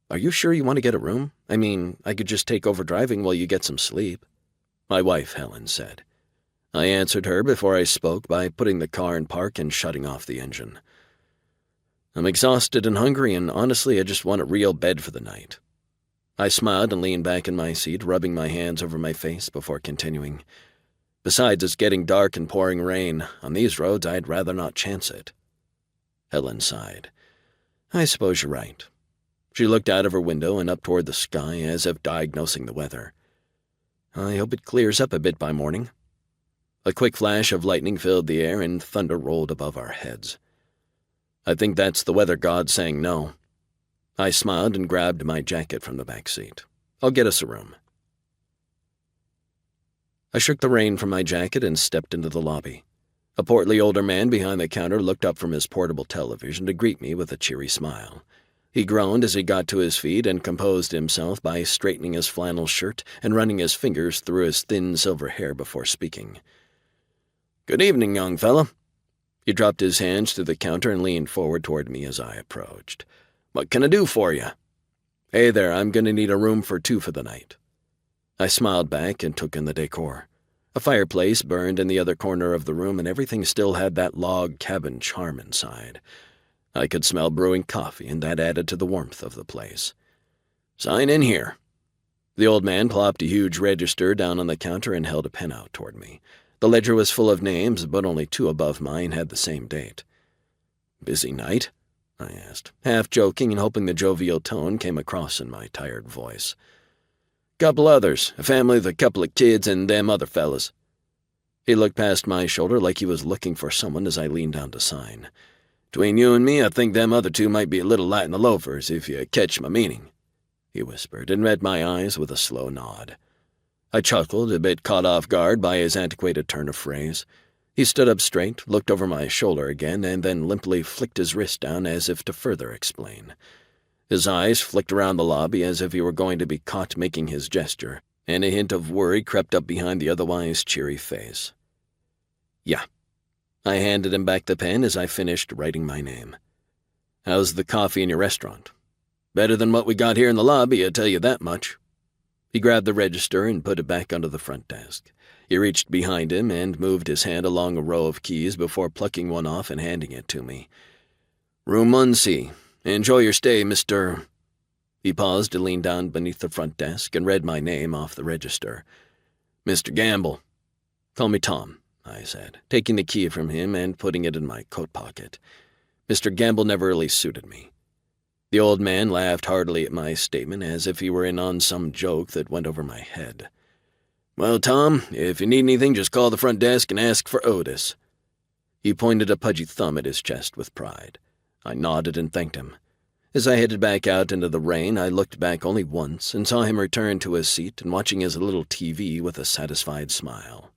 "Are you sure you want to get a room? I mean, I could just take over driving while you get some sleep," my wife, Helen, said. I answered her before I spoke by putting the car in park and shutting off the engine. "I'm exhausted and hungry, and honestly, I just want a real bed for the night." I smiled and leaned back in my seat, rubbing my hands over my face before continuing. "Besides, it's getting dark and pouring rain. On these roads, I'd rather not chance it." Helen sighed. "I suppose you're right." She looked out of her window and up toward the sky as if diagnosing the weather. "I hope it clears up a bit by morning." A quick flash of lightning filled the air and thunder rolled above our heads. "I think that's the weather god saying no." I smiled and grabbed my jacket from the back seat. "I'll get us a room." I shook the rain from my jacket and stepped into the lobby. A portly older man behind the counter looked up from his portable television to greet me with a cheery smile. He groaned as he got to his feet and composed himself by straightening his flannel shirt and running his fingers through his thin silver hair before speaking. "Good evening, young fella." He dropped his hands to the counter and leaned forward toward me as I approached. "What can I do for you?" "Hey there, I'm going to need a room for two for the night." I smiled back and took in the decor. A fireplace burned in the other corner of the room, and everything still had that log cabin charm inside. I could smell brewing coffee, and that added to the warmth of the place. "Sign in here." The old man plopped a huge register down on the counter and held a pen out toward me. The ledger was full of names, but only two above mine had the same date. "Busy night?" I asked, half joking and hoping the jovial tone came across in my tired voice. "Couple others, a family with a couple of kids and them other fellas." He looked past my shoulder like he was looking for someone as I leaned down to sign. "Between you and me, I think them other two might be a little light in the loafers, if you catch my meaning," he whispered, and met my eyes with a slow nod. I chuckled, a bit caught off guard by his antiquated turn of phrase. He stood up straight, looked over my shoulder again, and then limply flicked his wrist down as if to further explain. His eyes flicked around the lobby as if he were going to be caught making his gesture, and a hint of worry crept up behind the otherwise cheery face. "Yeah." I handed him back the pen as I finished writing my name. "How's the coffee in your restaurant?" "Better than what we got here in the lobby, I tell you that much." He grabbed the register and put it back under the front desk. He reached behind him and moved his hand along a row of keys before plucking one off and handing it to me. "Room 1C. Enjoy your stay, Mr." He paused to lean down beneath the front desk and read my name off the register. "Mr. Gamble." "Call me Tom," I said, taking the key from him and putting it in my coat pocket. Mr. Gamble never really suited me. The old man laughed heartily at my statement as if he were in on some joke that went over my head. "Well, Tom, if you need anything, just call the front desk and ask for Otis." He pointed a pudgy thumb at his chest with pride. I nodded and thanked him. As I headed back out into the rain, I looked back only once and saw him return to his seat and watching his little TV with a satisfied smile.